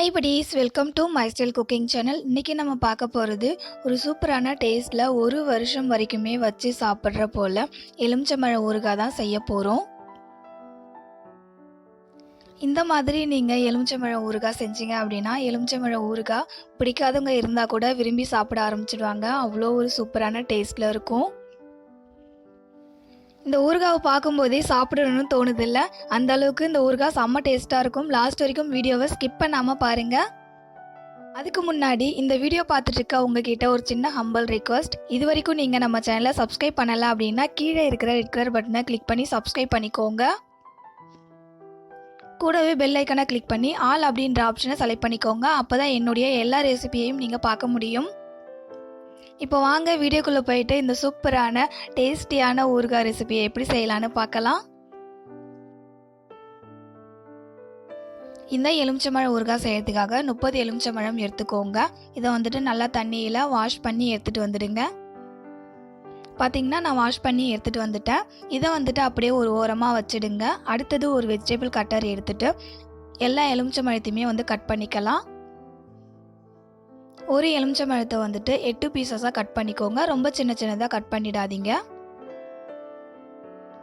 Hi buddies, welcome to my style cooking channel. இன்றைக்கி நம்ம பார்க்க போகிறது ஒரு சூப்பரான டேஸ்ட்டில் 1 வருஷம் வரைக்குமே வச்சு சாப்பிட்ற போல் எலுமிச்சம்பழம் ஊறுகாய் தான் செய்ய போகிறோம். இந்த மாதிரி நீங்கள் எலுமிச்சம்பழம் ஊறுகாய் செஞ்சீங்க அப்படின்னா எலுமிச்சம்பழம் ஊறுகாய் பிடிக்காதவங்க இருந்தால் கூட விரும்பி சாப்பிட ஆரம்பிச்சிடுவாங்க. அவ்வளோ ஒரு சூப்பரான டேஸ்ட்டில் இருக்கும். இந்த ஊறுகாவை பார்க்கும்போதே சாப்பிடணும்னு தோணுதில்ல, அந்த அளவுக்கு இந்த ஊறுகாய் செம்ம டேஸ்ட்டாக இருக்கும். லாஸ்ட் வரைக்கும் வீடியோவை ஸ்கிப் பண்ணாமல் பாருங்கள். அதுக்கு முன்னாடி இந்த வீடியோ பார்த்துட்டு இருக்க உங்ககிட்ட ஒரு சின்ன ஹம்பிள் ரிக்வெஸ்ட். இது வரைக்கும் நீங்கள் நம்ம சேனலை சப்ஸ்கிரைப் பண்ணலை அப்படின்னா கீழே இருக்கிற ரெட் கலர் பட்டனை கிளிக் பண்ணி சப்ஸ்கிரைப் பண்ணிக்கோங்க. கூடவே பெல் ஐக்கனை கிளிக் பண்ணி ஆல் அப்படின்ற ஆப்ஷனை செலக்ட் பண்ணிக்கோங்க. அப்போ தான் என்னுடைய எல்லா ரெசிபியையும் நீங்கள் பார்க்க முடியும். இப்போ வாங்க வீடியோக்குள்ளே போயிட்டு இந்த சூப்பரான டேஸ்டியான ஊறுகாய் ரெசிபியை எப்படி செய்யலான்னு பார்க்கலாம். இந்த எலுமிச்சம்பழம் ஊறுகாய் செய்யறதுக்காக 30 எலுமிச்சம்பழம் எடுத்துக்கோங்க. இதை வந்துட்டு நல்லா தண்ணியில் வாஷ் பண்ணி எடுத்துகிட்டு வந்துடுங்க. பார்த்திங்கன்னா நான் வாஷ் பண்ணி எடுத்துகிட்டு வந்துட்டேன். இதை வந்துட்டு அப்படியே ஒரு ஓரமாக வச்சுடுங்க. அடுத்தது ஒரு வெஜிடபிள் கட்டர் எடுத்துகிட்டு எல்லா எலுமிச்சம்பழத்தையுமே கட் பண்ணிக்கலாம். ஒரு எலுமிச்சம்பழத்தை வந்துட்டு 8 பீசஸாக கட் பண்ணிக்கோங்க. ரொம்ப சின்ன சின்னதாக கட் பண்ணிடாதீங்க.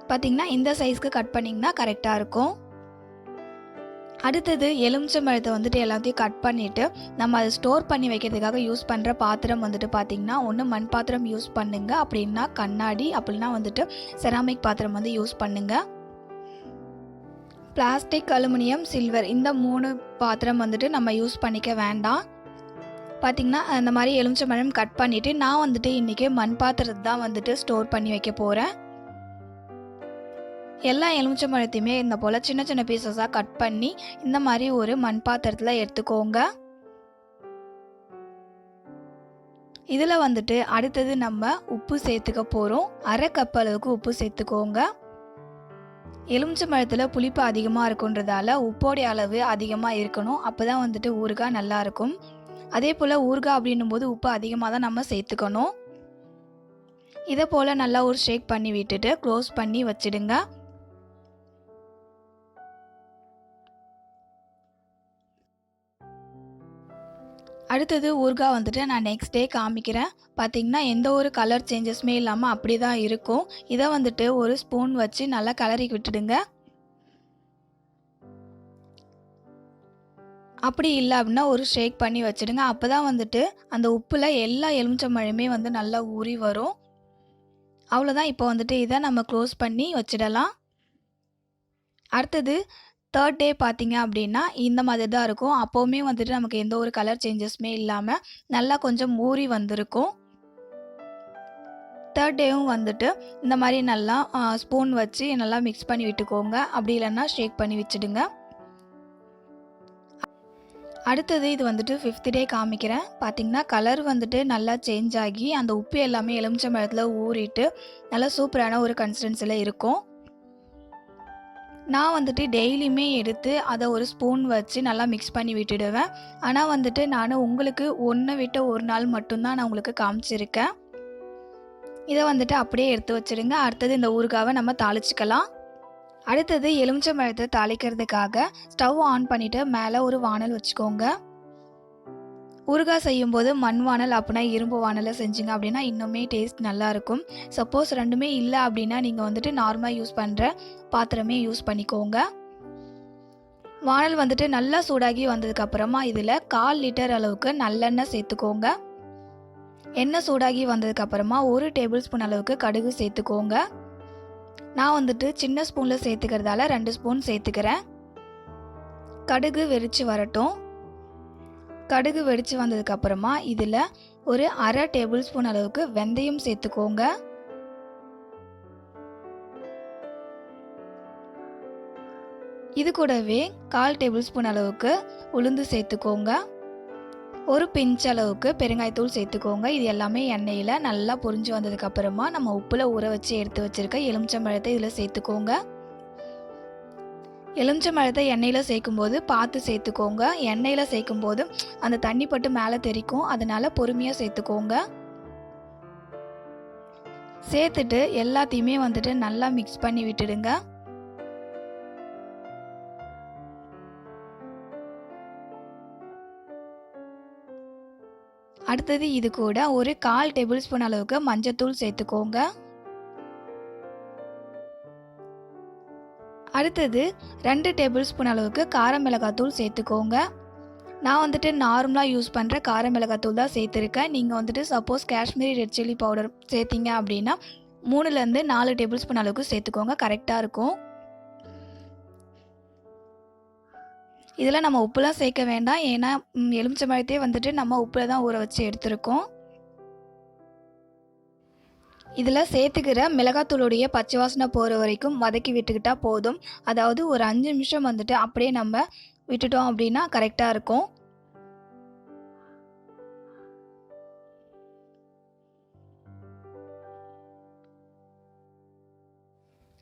பார்த்திங்கன்னா இந்த சைஸ்க்கு கட் பண்ணிங்கன்னா கரெக்டாக இருக்கும். அடுத்தது எலுமிச்சம்பழத்தை வந்துட்டு எல்லாத்தையும் கட் பண்ணிவிட்டு நம்ம அதை ஸ்டோர் பண்ணி வைக்கிறதுக்காக யூஸ் பண்ணுற பாத்திரம் வந்துட்டு பார்த்திங்கன்னா ஒன்று மண் பாத்திரம் யூஸ் பண்ணுங்க, அப்படின்னா கண்ணாடி, அப்படின்னா வந்துட்டு செராமிக் பாத்திரம் யூஸ் பண்ணுங்க. பிளாஸ்டிக், அலுமினியம், சில்வர் இந்த 3 பாத்திரம் வந்துட்டு நம்ம யூஸ் பண்ணிக்க வேண்டாம். பார்த்திங்கன்னா அந்த மாதிரி எலுமிச்சம்பழம் கட் பண்ணிவிட்டு நான் வந்துட்டு இன்றைக்கி மண் பாத்திரத்தை தான் வந்துட்டு ஸ்டோர் பண்ணி வைக்க போகிறேன். எல்லா எலுமிச்சம்பழத்தையுமே இந்த போல் சின்ன சின்ன பீசஸாக கட் பண்ணி இந்த மாதிரி ஒரு மண் பாத்திரத்தில் எடுத்துக்கோங்க. இதில் வந்துட்டு அடுத்தது நம்ம உப்பு சேர்த்துக்க போகிறோம். 1/2 கப் அளவுக்கு உப்பு சேர்த்துக்கோங்க. எலுமிச்சம்பழத்தில் புளிப்பு அதிகமாக இருக்குன்றதால உப்போடைய அளவு அதிகமாக இருக்கணும். அப்போ தான் வந்துட்டு ஊறுகாய் நல்லாயிருக்கும். அதே போல் ஊறுகாய் அப்படின்னும் போது உப்பு அதிகமாக தான் நம்ம சேர்த்துக்கணும். இதை போல் நல்லா ஒரு ஷேக் பண்ணி விட்டுட்டு க்ளோஸ் பண்ணி வச்சிடுங்க. அடுத்தது ஊறுகாய் வந்துட்டு நான் நெக்ஸ்ட் டே காமிக்கிறேன். பார்த்திங்கன்னா எந்த ஒரு கலர் சேஞ்சஸுமே இல்லாமல் அப்படி தான் இருக்கும். இதை வந்துட்டு ஒரு ஸ்பூன் வச்சு நல்லா கிளறி விட்டுடுங்க. அப்படி இல்லை அப்படின்னா ஒரு ஷேக் பண்ணி வச்சுடுங்க. அப்போ தான் வந்துட்டு அந்த உப்பில் எல்லா எலுமிச்சம்பழமே நல்லா ஊறி வரும். அவ்வளோதான். இப்போ வந்துட்டு இதை நம்ம க்ளோஸ் பண்ணி வச்சிடலாம். அடுத்தது 3rd டே பார்த்திங்க அப்படின்னா இந்த மாதிரி தான் இருக்கும். அப்போவுமே வந்துட்டு நமக்கு எந்த ஒரு கலர் சேஞ்சஸுமே இல்லாமல் நல்லா கொஞ்சம் ஊறி வந்திருக்கும். 3rd டேவும் வந்துட்டு இந்த மாதிரி நல்லா ஸ்பூன் வச்சு நல்லா மிக்ஸ் பண்ணி விட்டுக்கோங்க. அப்படி இல்லைன்னா ஷேக் பண்ணி வச்சுடுங்க. அடுத்தது இது வந்துட்டு 5th டே காமிக்கிறேன். பார்த்திங்கன்னா கலர் வந்துட்டு நல்லா சேஞ்ச் ஆகி அந்த உப்பு எல்லாமே எலுமிச்சம்பழத்தில் ஊறிட்டு நல்லா சூப்பரான ஒரு கன்சிஸ்டன்சியில் இருக்கும். நான் வந்துட்டு டெய்லியுமே எடுத்து அதை ஒரு ஸ்பூன் வச்சு நல்லா மிக்ஸ் பண்ணி விட்டுடுவேன். ஆனால் வந்துட்டு நான் உங்களுக்கு 1 விட்டு 1 நாள் மட்டும்தான் நான் உங்களுக்கு காமிச்சிருக்கேன். இதை வந்துட்டு அப்படியே எடுத்து வச்சுடுங்க. அடுத்தது இந்த ஊறுகாவை நம்ம தாளிச்சிக்கலாம். அடுத்தது எலுமிச்சம்பழத்தை தாளிக்கிறதுக்காக ஸ்டவ் ஆன் பண்ணிவிட்டு மேலே ஒரு வானல் வச்சுக்கோங்க. ஊறுகாய் செய்யும்போது மண் வானல் அப்படின்னா இரும்பு வானலில் செஞ்சிங்க அப்படின்னா இன்னுமே டேஸ்ட் நல்லாயிருக்கும். சப்போஸ் ரெண்டுமே இல்லை அப்படின்னா நீங்கள் வந்துட்டு நார்மலாக யூஸ் பண்ணுற பாத்திரமே யூஸ் பண்ணிக்கோங்க. வானல் வந்துட்டு நல்லா சூடாகி வந்ததுக்கப்புறமா இதில் 1/4 லிட்டர் அளவுக்கு நல்லெண்ணெய் சேர்த்துக்கோங்க. எண்ணெய் சூடாகி வந்ததுக்கப்புறமா 1 டேபிள் ஸ்பூன் அளவுக்கு கடுகு சேர்த்துக்கோங்க. நான் வந்துட்டு சின்ன ஸ்பூனில் சேர்த்துக்கிறதால 2 ஸ்பூன் சேர்த்துக்கிறேன். கடுகு வெடித்து வரட்டும். கடுகு வெடித்து வந்ததுக்கப்புறமா இதில் ஒரு 1/2 டேபிள் ஸ்பூன் அளவுக்கு வெந்தயம் சேர்த்துக்கோங்க. இது கூடவே 1/4 டேபிள் ஸ்பூன் அளவுக்கு உளுந்து சேர்த்துக்கோங்க. ஒரு பிஞ்ச் அளவுக்கு பெருங்காயத்தூள் சேர்த்துக்கோங்க. இது எல்லாமே எண்ணெயில் நல்லா பொரிஞ்சு வந்ததுக்கப்புறமா நம்ம உப்பில் ஊற வச்சு எடுத்து வச்சுருக்க எலுமிச்சம்பழத்தை இதில் சேர்த்துக்கோங்க. எலுமிச்சம்பழத்தை எண்ணெயில் சேர்க்கும்போது பார்த்து சேர்த்துக்கோங்க. எண்ணெயில் சேர்க்கும்போது அந்த தண்ணி பட்டு மேலே தெரிக்கும், அதனால் பொறுமையாக சேர்த்துக்கோங்க. சேர்த்துட்டு எல்லாத்தையுமே வந்துட்டு நல்லா மிக்ஸ் பண்ணி விட்டுடுங்க. அடுத்தது இது கூட ஒரு 1/4 டேபிள் ஸ்பூன் அளவுக்கு மஞ்சத்தூள் சேர்த்துக்கோங்க. அடுத்தது 2 டேபிள் ஸ்பூன் அளவுக்கு கார மிளகாத்தூள் சேர்த்துக்கோங்க. நான் வந்துட்டு நார்மலாக யூஸ் பண்ணுற கார மிளகாத்தூள் தான் சேர்த்துருக்கேன். நீங்கள் வந்துட்டு suppose Kashmiri red chilli powder சேர்த்திங்க அப்படின்னா 3லேருந்து 4 டேபிள் ஸ்பூன் அளவுக்கு சேர்த்துக்கோங்க, கரெக்டாக இருக்கும். இதில் நம்ம உப்புலாம் சேர்க்க வேண்டாம், ஏன்னா எலுமிச்சம்பழத்தையே வந்துட்டு நம்ம உப்பில் தான் ஊற வச்சு எடுத்துருக்கோம். இதில் சேர்த்துக்கிற மிளகாத்தூளுடைய பச்சை வாசனை போகிற வரைக்கும் வதக்கி விட்டுக்கிட்டால் போதும். அதாவது ஒரு 5 நிமிஷம் வந்துட்டு அப்படியே நம்ம விட்டுட்டோம் அப்படின்னா கரெக்டாக இருக்கும்.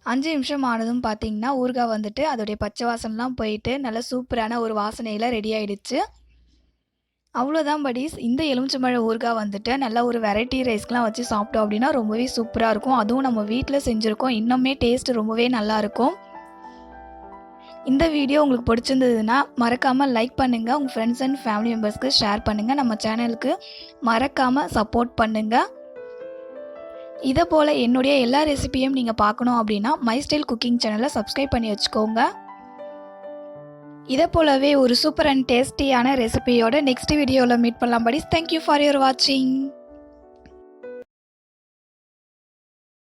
அஞ்சு நிமிஷம் ஆனதும் பார்த்தீங்கன்னா ஊறுகாய் வந்துட்டு அதோடைய பச்சை வாசனைலாம் போயிட்டு நல்ல சூப்பரான ஒரு வாசனையில் ரெடி ஆகிடுச்சு. அவ்வளோதான் படிஸ். இந்த எலுமிச்சம்பழ ஊறுகாய் வந்துட்டு நல்லா ஒரு வெரைட்டி ரைஸ்க்கெலாம் வச்சு சாப்பிட்டோம் அப்படின்னா ரொம்பவே சூப்பராக இருக்கும். அதுவும் நம்ம வீட்டில் செஞ்சுருக்கோம், இன்னுமே டேஸ்ட் ரொம்பவே நல்லாயிருக்கும். இந்த வீடியோ உங்களுக்கு பிடிச்சிருந்ததுன்னா மறக்காமல் லைக் பண்ணுங்கள், உங்கள் ஃப்ரெண்ட்ஸ் அண்ட் ஃபேமிலி மெம்பர்ஸ்க்கு ஷேர் பண்ணுங்கள், நம்ம சேனலுக்கு மறக்காமல் சப்போர்ட் பண்ணுங்கள். இதை போல் என்னுடைய எல்லா ரெசிபியும் நீங்கள் பார்க்கணும் அப்படின்னா மை ஸ்டைல் குக்கிங் சேனலை சப்ஸ்கிரைப் பண்ணி வச்சுக்கோங்க. இதை போலவே ஒரு சூப்பர் அண்ட் டேஸ்டியான ரெசிபியோட நெக்ஸ்ட் வீடியோவில் மீட் பண்ணலாம் படிஸ். தேங்க்யூ ஃபார் யுவர் வாட்சிங்.